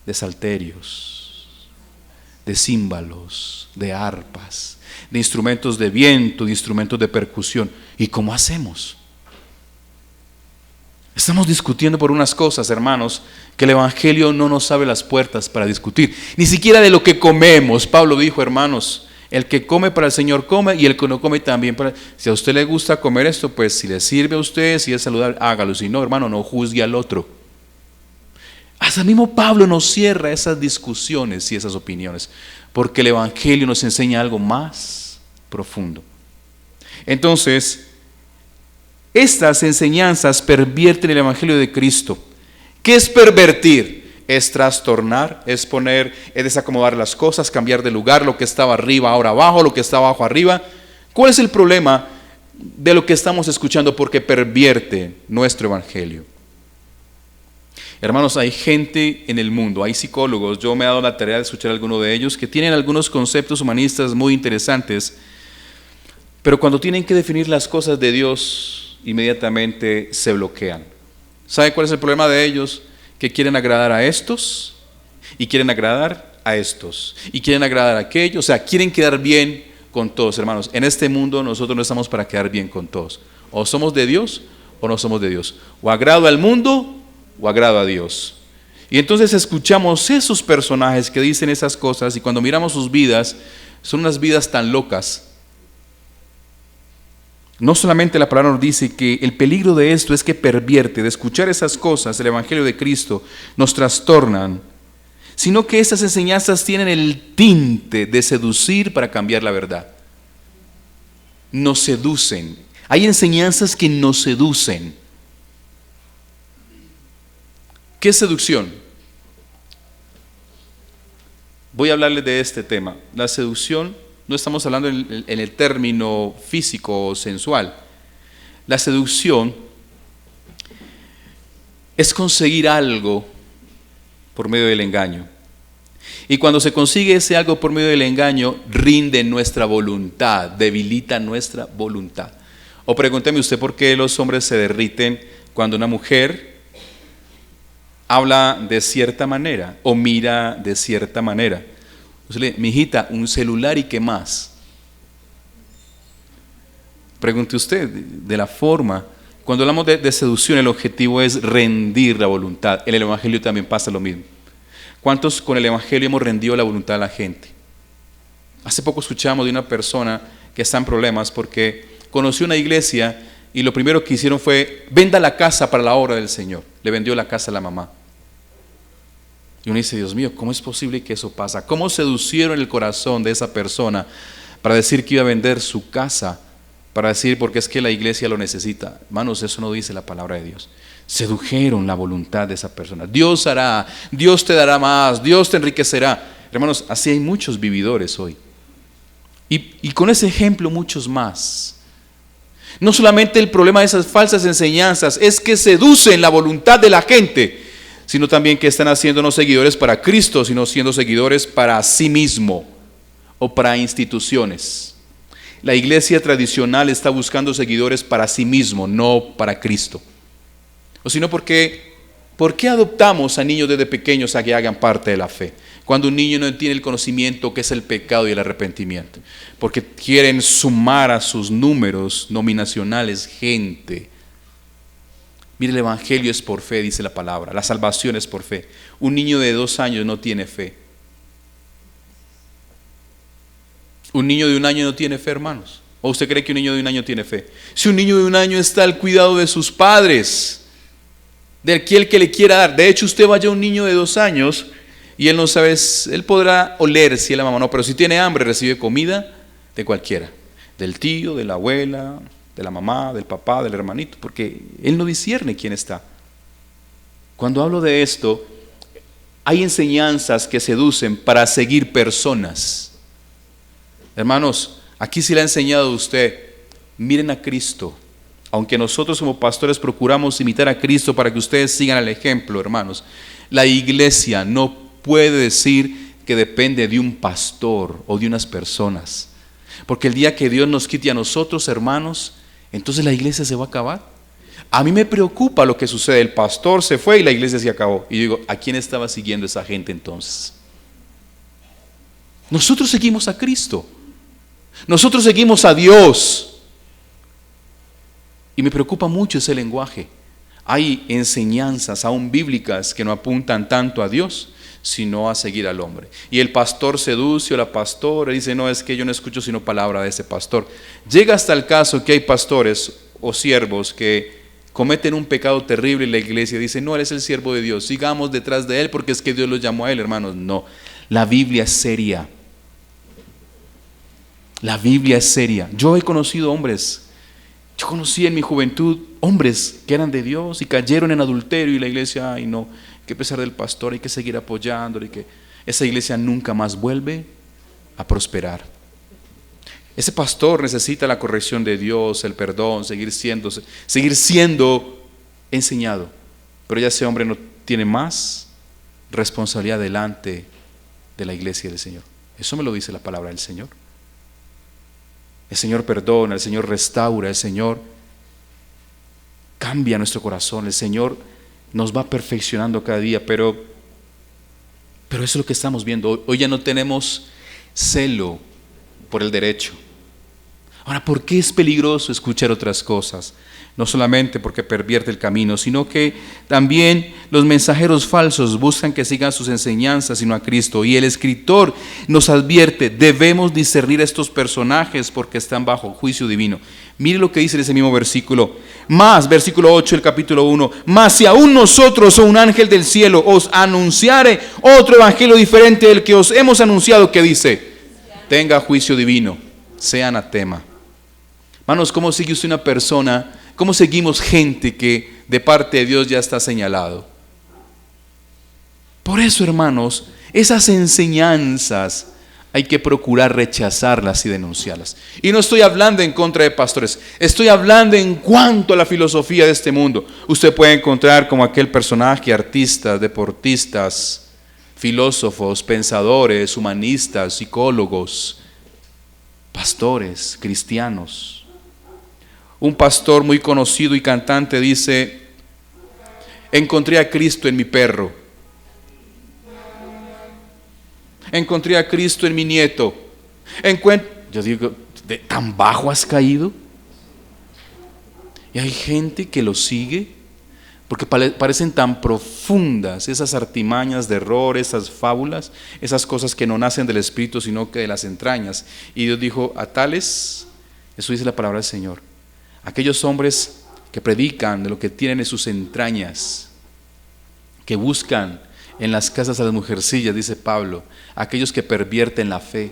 de salterios, de címbalos, de arpas, de instrumentos de viento, de instrumentos de percusión, ¿y cómo hacemos? Estamos discutiendo por unas cosas, hermanos, que el Evangelio no nos abre las puertas para discutir, ni siquiera de lo que comemos. Pablo dijo, hermanos, el que come para el Señor come y el que no come también para... Si a usted le gusta comer esto, pues si le sirve a usted, si es saludable, hágalo. Si no, hermano, no juzgue al otro. Hasta mismo Pablo nos cierra esas discusiones y esas opiniones, porque el Evangelio nos enseña algo más profundo. Entonces, estas enseñanzas pervierten el Evangelio de Cristo. ¿Qué es pervertir? Es trastornar, es desacomodar las cosas, cambiar de lugar, lo que estaba arriba ahora abajo, lo que estaba abajo arriba. ¿Cuál es el problema de lo que estamos escuchando? Porque pervierte nuestro Evangelio. Hermanos, hay gente en el mundo, hay psicólogos, yo me he dado la tarea de escuchar a alguno de ellos, que tienen algunos conceptos humanistas muy interesantes, Pero cuando tienen que definir las cosas de Dios, inmediatamente se bloquean. ¿Sabe cuál es el problema de ellos? Que quieren agradar a estos y quieren agradar a estos y quieren agradar a aquellos. O sea, quieren quedar bien con todos, hermanos. En este mundo nosotros no estamos para quedar bien con todos. O somos de Dios o no somos de Dios. O agrado al mundo o agrado a Dios. Y entonces escuchamos esos personajes que dicen esas cosas y cuando miramos sus vidas, son unas vidas tan locas. No solamente la palabra nos dice que el peligro de esto es que pervierte, de escuchar esas cosas, el Evangelio de Cristo, nos trastornan, sino que esas enseñanzas tienen el tinte de seducir para cambiar la verdad. Nos seducen. Hay enseñanzas que nos seducen. ¿Qué es seducción? Voy a hablarles de este tema. La seducción, no estamos hablando en el término físico o sensual. La seducción es conseguir algo por medio del engaño. Y cuando se consigue ese algo por medio del engaño, rinde nuestra voluntad, debilita nuestra voluntad. O pregúnteme usted por qué los hombres se derriten cuando una mujer habla de cierta manera o mira de cierta manera. Usted le dice, mijita, un celular y qué más. Pregunte usted de la forma. Cuando hablamos de seducción, el objetivo es rendir la voluntad. En el Evangelio también pasa lo mismo. ¿Cuántos con el Evangelio hemos rendido la voluntad a la gente? Hace poco escuchamos de una persona que está en problemas porque conoció una iglesia y lo primero que hicieron fue, venda la casa para la obra del Señor. Le vendió la casa a la mamá. Y uno dice, Dios mío, ¿cómo es posible que eso pasa? ¿Cómo seducieron el corazón de esa persona para decir que iba a vender su casa? Para decir, porque es que la iglesia lo necesita. Hermanos, eso no dice la palabra de Dios. Sedujeron la voluntad de esa persona. Dios hará, Dios te dará más, Dios te enriquecerá. Hermanos, así hay muchos vividores hoy. Y con ese ejemplo muchos más. No solamente el problema de esas falsas enseñanzas es que seducen la voluntad de la gente, sino también que están haciendo no seguidores para Cristo, sino siendo seguidores para sí mismo o para instituciones. La iglesia tradicional está buscando seguidores para sí mismo, no para Cristo. O sino ¿por qué adoptamos a niños desde pequeños a que hagan parte de la fe? Cuando un niño no tiene el conocimiento que es el pecado y el arrepentimiento. Porque quieren sumar a sus números nominacionales gente. Mire, el Evangelio es por fe, dice la palabra. La salvación es por fe. Un niño de 2 años no tiene fe. Un niño de 1 año no tiene fe, hermanos. ¿O usted cree que un niño de 1 año tiene fe? Si un niño de 1 año está al cuidado de sus padres, de aquel que le quiera dar. De hecho, usted vaya a un niño de 2 años y él no sabe, él podrá oler si es la mamá no, pero si tiene hambre recibe comida de cualquiera, del tío, de la abuela, de la mamá, del papá, del hermanito, porque él no discierne quién está. Cuando hablo de esto, hay enseñanzas que seducen para seguir personas. Hermanos, aquí sí le ha enseñado a usted, miren a Cristo. Aunque nosotros como pastores procuramos imitar a Cristo para que ustedes sigan el ejemplo, hermanos, la iglesia no puede decir que depende de un pastor o de unas personas. Porque el día que Dios nos quite a nosotros, hermanos, entonces la iglesia se va a acabar. A mí me preocupa lo que sucede. El pastor se fue y la iglesia se acabó. Y yo digo, ¿a quién estaba siguiendo esa gente entonces? Nosotros seguimos a Cristo. Nosotros seguimos a Dios. Y me preocupa mucho ese lenguaje. Hay enseñanzas aún bíblicas que no apuntan tanto a Dios, sino a seguir al hombre. Y el pastor seduce o la pastora dice, no, es que yo no escucho sino palabra de ese pastor. Llega hasta el caso que hay pastores o siervos que cometen un pecado terrible y la iglesia dice, no, él es el siervo de Dios, sigamos detrás de él porque es que Dios lo llamó a él, hermanos. No, la Biblia es seria. La Biblia es seria. Yo he conocido hombres, yo conocí en mi juventud hombres que eran de Dios y cayeron en adulterio y la iglesia, ay no, que a pesar del pastor hay que seguir apoyándole, que esa iglesia nunca más vuelve a prosperar. Ese pastor necesita la corrección de Dios, el perdón, seguir siendo enseñado. Pero ya ese hombre no tiene más responsabilidad delante de la iglesia del Señor. Eso me lo dice la palabra del Señor. El Señor perdona, el Señor restaura, el Señor cambia nuestro corazón, el Señor nos va perfeccionando cada día, pero eso es lo que estamos viendo. Hoy ya no tenemos celo por el derecho. Ahora, ¿por qué es peligroso escuchar otras cosas? No solamente porque pervierte el camino, sino que también los mensajeros falsos buscan que sigan sus enseñanzas y no a Cristo. Y el escritor nos advierte, debemos discernir a estos personajes porque están bajo juicio divino. Mire lo que dice ese mismo versículo. Más, versículo 8 del capítulo 1. Más si aún nosotros o un ángel del cielo os anunciare otro evangelio diferente del que os hemos anunciado, que dice, tenga juicio divino, sea anatema. Hermanos, ¿cómo sigue usted una persona? ¿Cómo seguimos gente que de parte de Dios ya está señalado? Por eso, hermanos, esas enseñanzas hay que procurar rechazarlas y denunciarlas. Y no estoy hablando en contra de pastores, estoy hablando en cuanto a la filosofía de este mundo. Usted puede encontrar como aquel personaje, artistas, deportistas, filósofos, pensadores, humanistas, psicólogos, pastores, cristianos. Un pastor muy conocido y cantante dice, encontré a Cristo en mi perro, encontré a Cristo en mi nieto. Yo digo, ¿de tan bajo has caído? Y hay gente que lo sigue porque parecen tan profundas esas artimañas de error, esas fábulas, esas cosas que no nacen del Espíritu sino que de las entrañas. Y Dios dijo, a tales, eso dice la palabra del Señor, aquellos hombres que predican de lo que tienen en sus entrañas, que buscan en las casas a las mujercillas, dice Pablo, aquellos que pervierten la fe.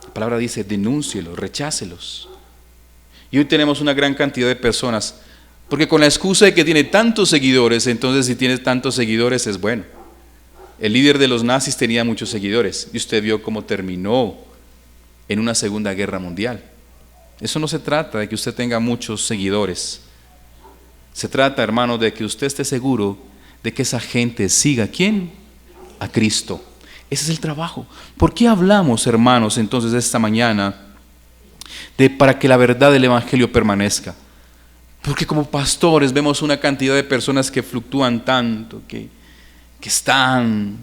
La palabra dice, denúncielos, rechácelos. Y hoy tenemos una gran cantidad de personas, porque con la excusa de que tiene tantos seguidores, entonces si tiene tantos seguidores es bueno. El líder de los nazis tenía muchos seguidores, y usted vio cómo terminó en una Segunda Guerra Mundial. Eso no se trata de que usted tenga muchos seguidores. Se trata, hermano, de que usted esté seguro de que esa gente siga, ¿quién? A Cristo. Ese es el trabajo. ¿Por qué hablamos, hermanos, entonces esta mañana para que la verdad del Evangelio permanezca? Porque como pastores vemos una cantidad de personas que fluctúan tanto, que están,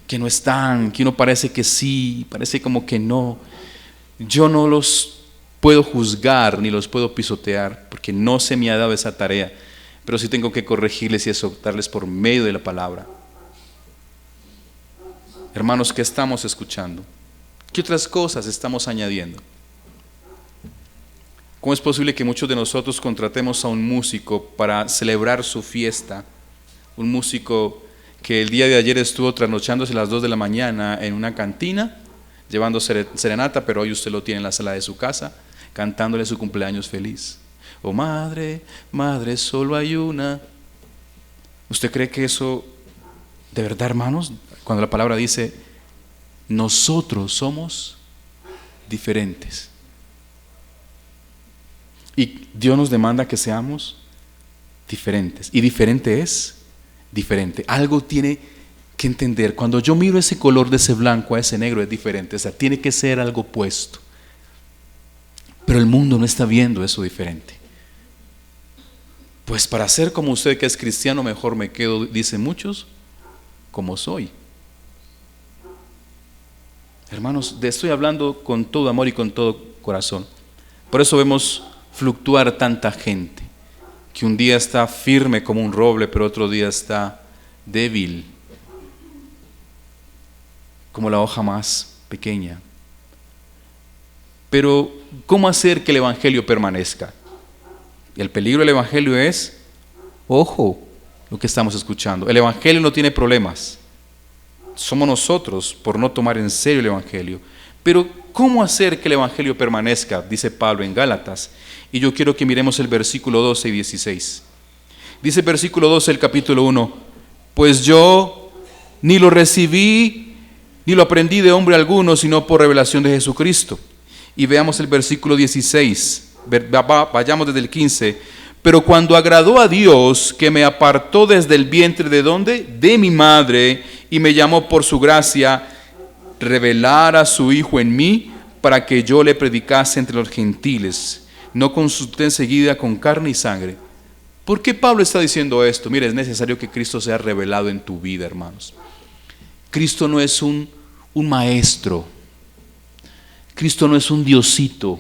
que no están, que uno parece que sí, parece como que no. Yo no los puedo juzgar ni los puedo pisotear porque no se me ha dado esa tarea, pero sí tengo que corregirles y exhortarles por medio de la palabra. Hermanos, ¿qué estamos escuchando? ¿Qué otras cosas estamos añadiendo? ¿Cómo es posible que muchos de nosotros contratemos a un músico para celebrar su fiesta? Un músico que el día de ayer estuvo trasnochándose a las 2 de la mañana en una cantina, llevando serenata, pero hoy usted lo tiene en la sala de su casa, cantándole su cumpleaños feliz. Oh madre, madre, solo hay una. ¿Usted cree que eso, de verdad, hermanos, cuando la palabra dice, nosotros somos diferentes? Y Dios nos demanda que seamos diferentes. Y diferente es diferente. Algo tiene que entender. Cuando yo miro ese color de ese blanco a ese negro es diferente. O sea, tiene que ser algo puesto. Pero el mundo no está viendo eso diferente. Pues para ser como usted que es cristiano, mejor me quedo, dicen muchos, como soy. Hermanos, estoy hablando con todo amor y con todo corazón. Por eso vemos fluctuar tanta gente, que un día está firme como un roble, pero otro día está débil, como la hoja más pequeña. Pero, ¿cómo hacer que el Evangelio permanezca? Y el peligro del Evangelio es, ojo, lo que estamos escuchando. El Evangelio no tiene problemas. Somos nosotros por no tomar en serio el Evangelio. Pero, ¿cómo hacer que el Evangelio permanezca? Dice Pablo en Gálatas. Y yo quiero que miremos el versículo 12 y 16. Dice el versículo 12 del capítulo 1. Pues yo ni lo recibí, ni lo aprendí de hombre alguno, sino por revelación de Jesucristo. Y veamos el versículo 16. Vayamos desde el 15. Pero cuando agradó a Dios, que me apartó desde el vientre ¿de dónde? De mi madre, y me llamó por su gracia, revelar a su Hijo en mí, para que yo le predicase entre los gentiles. No consulté enseguida con carne y sangre. ¿Por qué Pablo está diciendo esto? Mire, es necesario que Cristo sea revelado en tu vida, hermanos. Cristo no es un maestro. Cristo no es un diosito.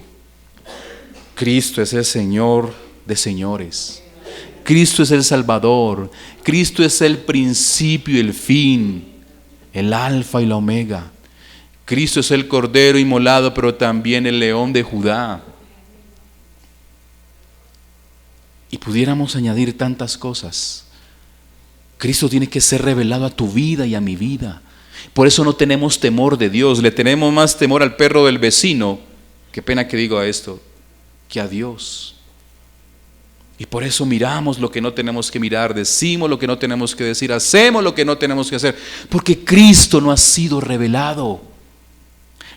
Cristo es el Señor de señores. Cristo es el Salvador. Cristo es el principio y el fin, el alfa y la omega. Cristo es el Cordero inmolado, pero también el León de Judá. Y pudiéramos añadir tantas cosas. Cristo tiene que ser revelado a tu vida y a mi vida. Por eso no tenemos temor de Dios. Le tenemos más temor al perro del vecino, qué pena que diga esto, que a Dios. Y por eso miramos lo que no tenemos que mirar, decimos lo que no tenemos que decir, hacemos lo que no tenemos que hacer, porque Cristo no ha sido revelado.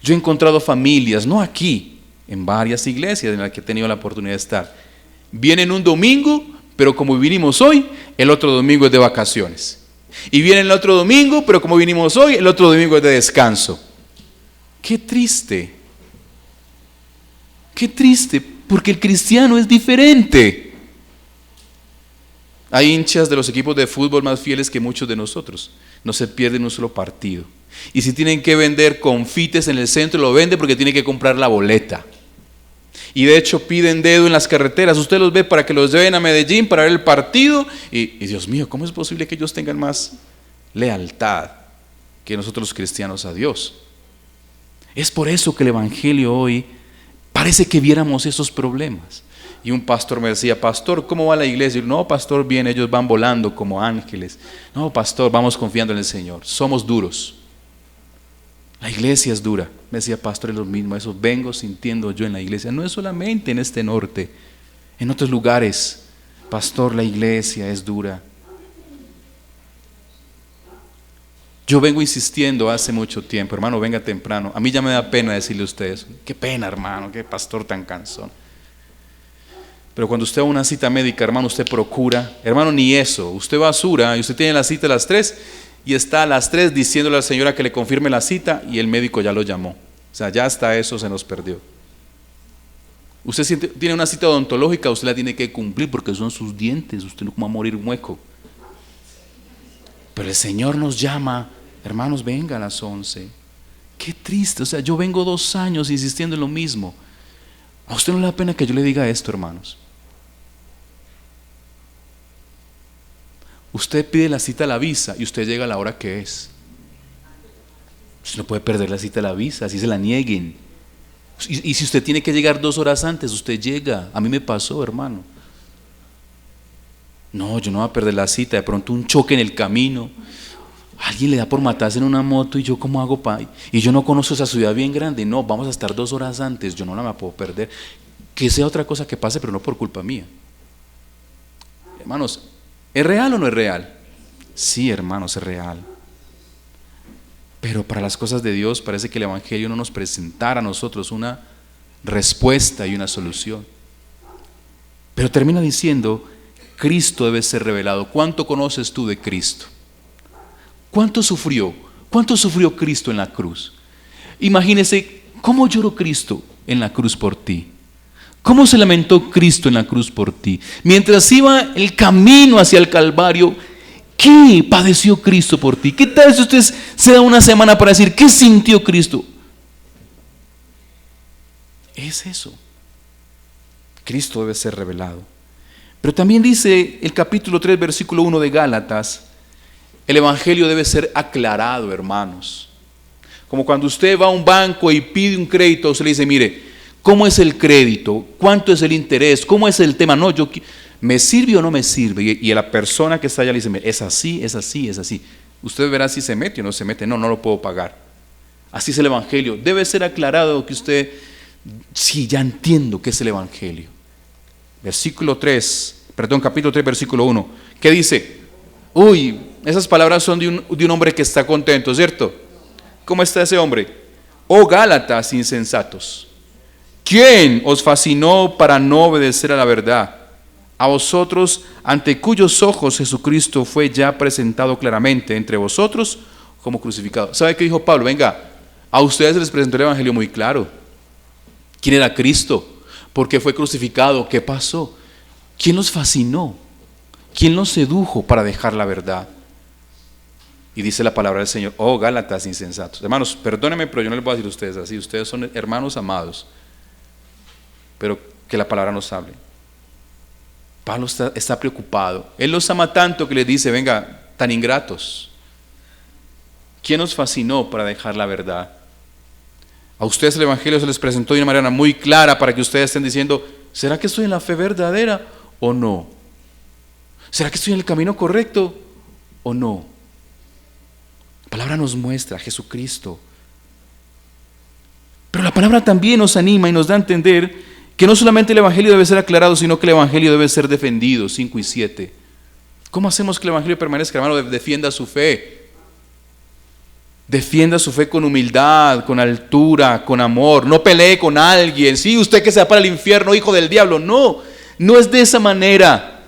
Yo he encontrado familias, no aquí, en varias iglesias en las que he tenido la oportunidad de estar. Vienen un domingo, pero como vinimos hoy, el otro domingo es de vacaciones. Y vienen el otro domingo, pero como vinimos hoy, el otro domingo es de descanso. Qué triste, porque el cristiano es diferente. Hay hinchas de los equipos de fútbol más fieles que muchos de nosotros. No se pierden un solo partido. Y si tienen que vender confites en el centro, lo venden porque tienen que comprar la boleta. Y de hecho piden dedo en las carreteras. Usted los ve para que los lleven a Medellín para ver el partido. Y Dios mío, ¿cómo es posible que ellos tengan más lealtad que nosotros los cristianos a Dios? Es por eso que el Evangelio hoy parece que viéramos esos problemas. Y un pastor me decía, pastor, ¿cómo va la iglesia? Y yo, no, pastor, bien, ellos van volando como ángeles. No, pastor, vamos confiando en el Señor. Somos duros. La iglesia es dura. Me decía, pastor, es lo mismo. Eso vengo sintiendo yo en la iglesia. No es solamente en este norte, en otros lugares. Pastor, la iglesia es dura. Yo vengo insistiendo hace mucho tiempo, hermano, venga temprano. A mí ya me da pena decirle a ustedes. Qué pena, hermano, qué pastor tan cansón. Pero cuando usted va a una cita médica, hermano, usted procura, hermano, ni eso. Usted basura y usted tiene la cita a las 3 y está a las 3 diciéndole a la señora que le confirme la cita y el médico ya lo llamó. O sea, ya hasta eso se nos perdió. Usted tiene una cita odontológica, usted la tiene que cumplir porque son sus dientes, usted no va a morir mueco. Pero el Señor nos llama, hermanos, venga a las 11. Qué triste, o sea, yo vengo 2 años insistiendo en lo mismo. ¿A usted no le da pena que yo le diga esto, hermanos? Usted pide la cita a la visa y usted llega a la hora que es. Usted no puede perder la cita a la visa, así se la nieguen. Y si usted tiene que llegar 2 horas antes, usted llega. A mí me pasó, hermano. No, yo no voy a perder la cita. De pronto un choque en el camino. Alguien le da por matarse en una moto y yo ¿cómo hago y yo no conozco esa ciudad bien grande. No, vamos a estar 2 horas antes. Yo no la puedo perder. Que sea otra cosa que pase, pero no por culpa mía. Hermanos, ¿es real o no es real? Sí, hermanos, es real. Pero para las cosas de Dios parece que el Evangelio no nos presentara a nosotros una respuesta y una solución. Pero termina diciendo, Cristo debe ser revelado. ¿Cuánto conoces tú de Cristo? ¿Cuánto sufrió? ¿Cuánto sufrió Cristo en la cruz? Imagínese cómo lloró Cristo en la cruz por ti. ¿Cómo se lamentó Cristo en la cruz por ti? Mientras iba el camino hacia el Calvario, ¿qué padeció Cristo por ti? ¿Qué tal si usted se da una semana para decir qué sintió Cristo? Es eso. Cristo debe ser revelado. Pero también dice el capítulo 3, versículo 1 de Gálatas, el Evangelio debe ser aclarado, hermanos. Como cuando usted va a un banco y pide un crédito, usted le dice, mire, ¿cómo es el crédito? ¿Cuánto es el interés? ¿Cómo es el tema? No, ¿me sirve o no me sirve? Y la persona que está allá le dice, es así, es así, es así. Usted verá si se mete o no se mete. No, no lo puedo pagar. Así es el Evangelio. Debe ser aclarado que usted, sí, ya entiendo qué es el Evangelio. Capítulo 3, versículo 1. ¿Qué dice? Uy, esas palabras son de un hombre que está contento, ¿cierto? ¿Cómo está ese hombre? Oh Gálatas insensatos, ¿quién os fascinó para no obedecer a la verdad? A vosotros, ante cuyos ojos Jesucristo fue ya presentado claramente entre vosotros como crucificado. ¿Sabe qué dijo Pablo? Venga, a ustedes les presentó el Evangelio muy claro. ¿Quién era Cristo? ¿Por qué fue crucificado? ¿Qué pasó? ¿Quién los fascinó? ¿Quién los sedujo para dejar la verdad? Y dice la palabra del Señor: oh Gálatas insensatos. Hermanos, perdónenme, pero yo no les voy a decir a ustedes así. Ustedes son hermanos amados, pero que la palabra nos hable. Pablo está preocupado. Él los ama tanto que les dice: venga, tan ingratos. ¿Quién nos fascinó para dejar la verdad? A ustedes el Evangelio se les presentó de una manera muy clara para que ustedes estén diciendo: ¿será que estoy en la fe verdadera o no? ¿Será que estoy en el camino correcto o no? La palabra nos muestra a Jesucristo. Pero la palabra también nos anima y nos da a entender que no solamente el Evangelio debe ser aclarado, sino que el Evangelio debe ser defendido. 5 y 7. ¿Cómo hacemos que el Evangelio permanezca, hermano? Defienda su fe. Defienda su fe con humildad, con altura, con amor. No pelee con alguien. Sí, usted que se va para el infierno, hijo del diablo. No, no es de esa manera.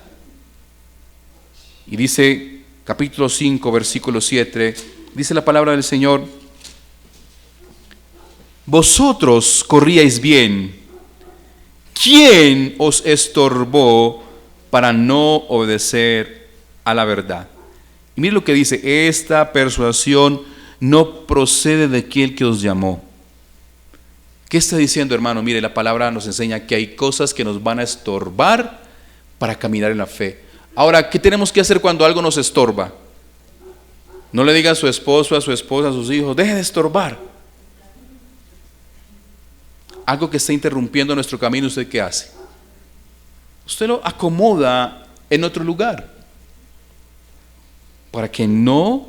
Y dice capítulo 5, versículo 7, dice la palabra del Señor: vosotros corríais bien. ¿Quién os estorbó para no obedecer a la verdad? Y mire lo que dice: esta persuasión no procede de aquel que os llamó. ¿Qué está diciendo, hermano? Mire, la palabra nos enseña que hay cosas que nos van a estorbar para caminar en la fe. Ahora, ¿qué tenemos que hacer cuando algo nos estorba? No le diga a su esposo, a su esposa, a sus hijos: deje de estorbar. Algo que está interrumpiendo nuestro camino, ¿usted qué hace? Usted lo acomoda en otro lugar para que no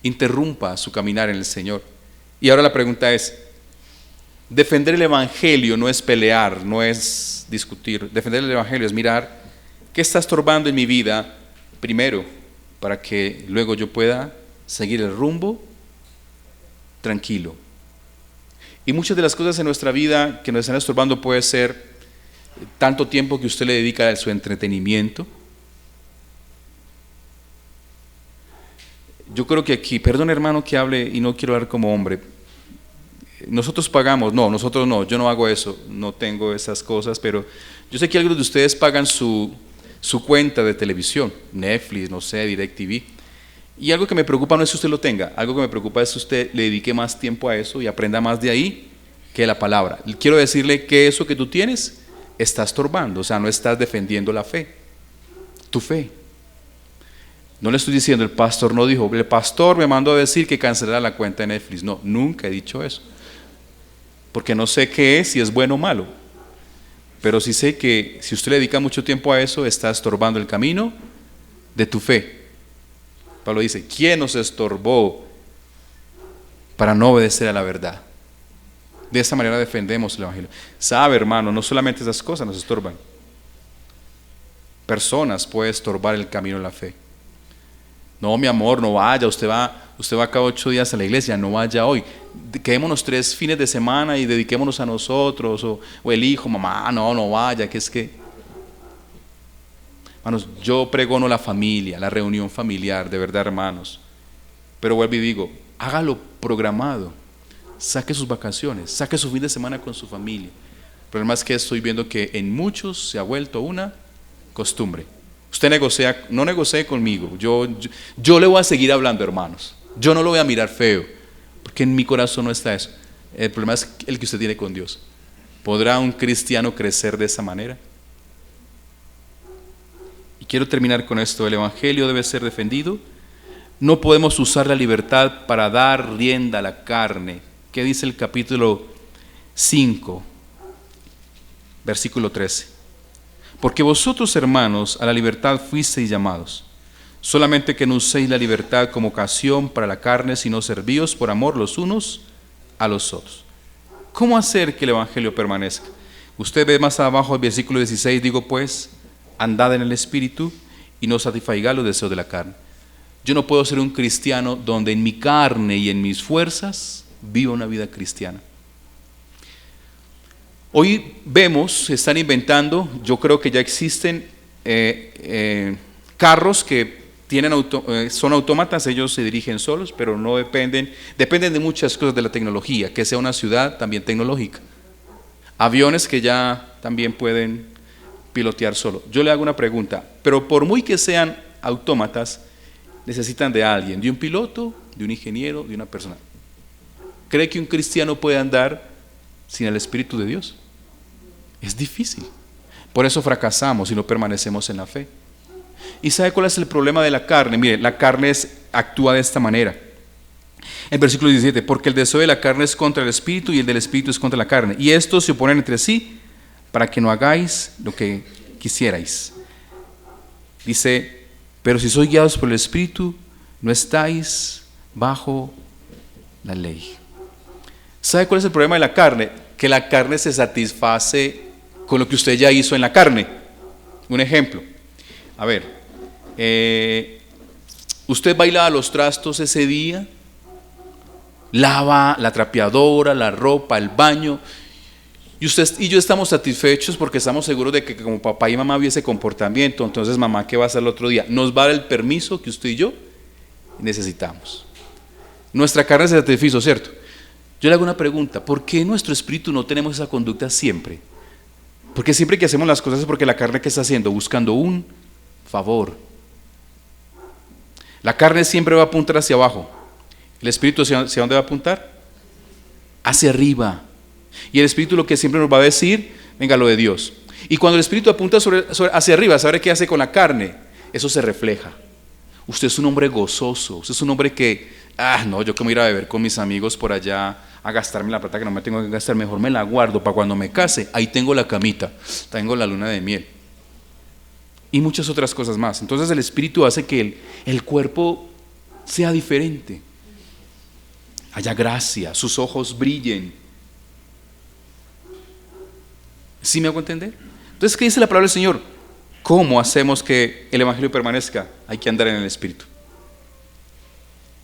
interrumpa su caminar en el Señor. Y ahora la pregunta es: defender el Evangelio no es pelear, no es discutir. Defender el Evangelio es mirar qué está estorbando en mi vida primero, para que luego yo pueda seguir el rumbo tranquilo. Y muchas de las cosas en nuestra vida que nos están estorbando puede ser tanto tiempo que usted le dedica a su entretenimiento. Yo creo que aquí, perdón hermano que hable y no quiero hablar como hombre, nosotros pagamos, no, nosotros no, yo no hago eso, no tengo esas cosas, pero yo sé que algunos de ustedes pagan su cuenta de televisión, Netflix, no sé, DirecTV, y algo que me preocupa no es que usted lo tenga, algo que me preocupa es que usted le dedique más tiempo a eso y aprenda más de ahí que la palabra. Quiero decirle que eso que tú tienes está estorbando, o sea, no estás defendiendo la fe, tu fe. No le estoy diciendo: el pastor no dijo, el pastor me mandó a decir que cancelara la cuenta de Netflix. No, nunca he dicho eso, porque no sé qué es, si es bueno o malo, pero sí sé que si usted le dedica mucho tiempo a eso, está estorbando el camino de tu fe. Pablo dice: ¿quién nos estorbó para no obedecer a la verdad? De esa manera defendemos el Evangelio. Sabe, hermano, no solamente esas cosas nos estorban. Personas pueden estorbar el camino de la fe. No, mi amor, no vaya, usted va cada 8 días a la iglesia, no vaya hoy. Quedémonos 3 fines de semana y dediquémonos a nosotros, o el hijo, mamá, no vaya, que es que... Hermanos, yo pregono la familia, la reunión familiar, de verdad, hermanos. Pero vuelvo y digo, hágalo programado. Saque sus vacaciones, saque su fin de semana con su familia. El problema es que estoy viendo que en muchos se ha vuelto una costumbre. Usted negocia, no negocie conmigo. Yo le voy a seguir hablando, hermanos. Yo no lo voy a mirar feo, porque en mi corazón no está eso. El problema es el que usted tiene con Dios. ¿Podrá un cristiano crecer de esa manera? Y quiero terminar con esto. El Evangelio debe ser defendido. No podemos usar la libertad para dar rienda a la carne. ¿Qué dice el capítulo 5, versículo 13? Porque vosotros, hermanos, a la libertad fuisteis llamados, solamente que no uséis la libertad como ocasión para la carne, sino servíos por amor los unos a los otros. ¿Cómo hacer que el Evangelio permanezca? Usted ve más abajo el versículo 16, digo pues, andad en el Espíritu y no satisfagáis los deseos de la carne. Yo no puedo ser un cristiano donde en mi carne y en mis fuerzas viva una vida cristiana. Hoy vemos, se están inventando, yo creo que ya existen carros que son autómatas, ellos se dirigen solos, pero no dependen de muchas cosas de la tecnología, que sea una ciudad también tecnológica. aviones que ya también pueden pilotear solo. Yo le hago una pregunta, pero por muy que sean autómatas, necesitan de alguien, de un piloto, de un ingeniero, de una persona. ¿Cree que un cristiano puede andar sin el Espíritu de Dios? Es difícil. Por eso fracasamos y no permanecemos en la fe. ¿Y sabe cuál es el problema de la carne? Mire, la carne actúa de esta manera. En versículo 17, porque el deseo de la carne es contra el Espíritu y el del Espíritu es contra la carne. Y estos se oponen entre sí para que no hagáis lo que quisierais. Dice, pero si sois guiados por el Espíritu, no estáis bajo la ley. ¿Sabe cuál es el problema de la carne? Que la carne se satisface con lo que usted ya hizo en la carne. Un ejemplo. A ver, usted va y lava los trastos ese día, lava la trapeadora, la ropa, el baño, y usted y yo estamos satisfechos porque estamos seguros de que como papá y mamá vi ese comportamiento. Entonces mamá, ¿qué va a hacer el otro día? Nos va a dar el permiso que usted y yo necesitamos. Nuestra carne se satisfizo, ¿cierto? Yo le hago una pregunta, ¿por qué en nuestro espíritu no tenemos esa conducta siempre? Porque siempre que hacemos las cosas es porque la carne, ¿qué está haciendo? Buscando un favor. La carne siempre va a apuntar hacia abajo. ¿El espíritu hacia dónde va a apuntar? Hacia arriba. Y el espíritu lo que siempre nos va a decir, venga, lo de Dios. Y cuando el espíritu apunta hacia arriba, ¿sabe qué hace con la carne? Eso se refleja. Usted es un hombre gozoso, usted es un hombre que, no, yo como ir a beber con mis amigos por allá, a gastarme la plata que no me tengo que gastar, mejor me la guardo para cuando me case, ahí tengo la camita, tengo la luna de miel. Y muchas otras cosas más. Entonces el espíritu hace que el cuerpo sea diferente. Haya gracia, sus ojos brillen. ¿Sí me hago entender? Entonces, ¿qué dice la palabra del Señor? ¿Cómo hacemos que el evangelio permanezca? Hay que andar en el Espíritu.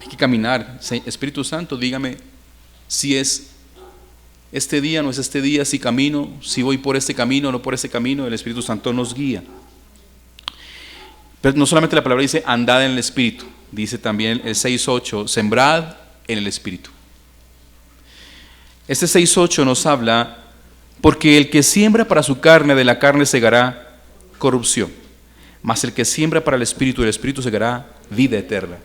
Hay que caminar. Espíritu Santo, dígame si es este día, no es este día, si camino, si voy por este camino o no por este camino. El Espíritu Santo nos guía. Pero no solamente la palabra dice andad en el Espíritu, dice también el 6:8, sembrad en el Espíritu. Este 6:8 nos habla, porque el que siembra para su carne, de la carne segará corrupción, mas el que siembra para el Espíritu segará vida eterna.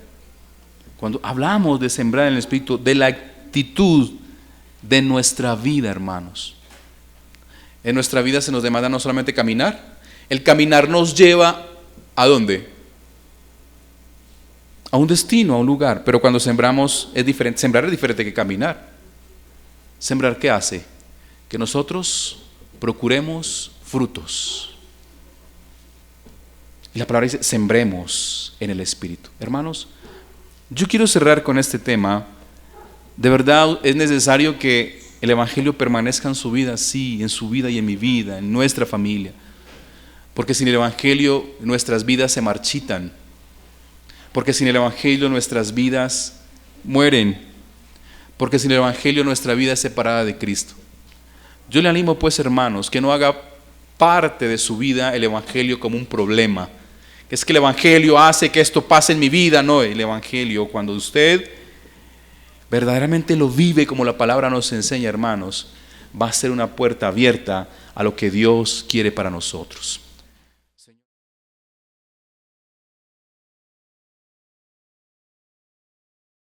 Cuando hablamos de sembrar en el Espíritu, de la actitud de nuestra vida, hermanos. En nuestra vida se nos demanda no solamente caminar, el caminar nos lleva ¿a dónde? A un destino, a un lugar, pero cuando sembramos es diferente. Sembrar es diferente que caminar. ¿Sembrar qué hace? Que nosotros procuremos frutos. Y la palabra dice, sembremos en el Espíritu. Hermanos, yo quiero cerrar con este tema. De verdad es necesario que el evangelio permanezca en su vida, sí, en su vida y en mi vida, en nuestra familia. Porque sin el evangelio nuestras vidas se marchitan. Porque sin el evangelio nuestras vidas mueren. Porque sin el evangelio nuestra vida es separada de Cristo. Yo le animo pues, hermanos, que no haga parte de su vida el evangelio como un problema. Que es que el evangelio hace que esto pase en mi vida. No, el evangelio, cuando usted verdaderamente lo vive como la palabra nos enseña, hermanos, va a ser una puerta abierta a lo que Dios quiere para nosotros.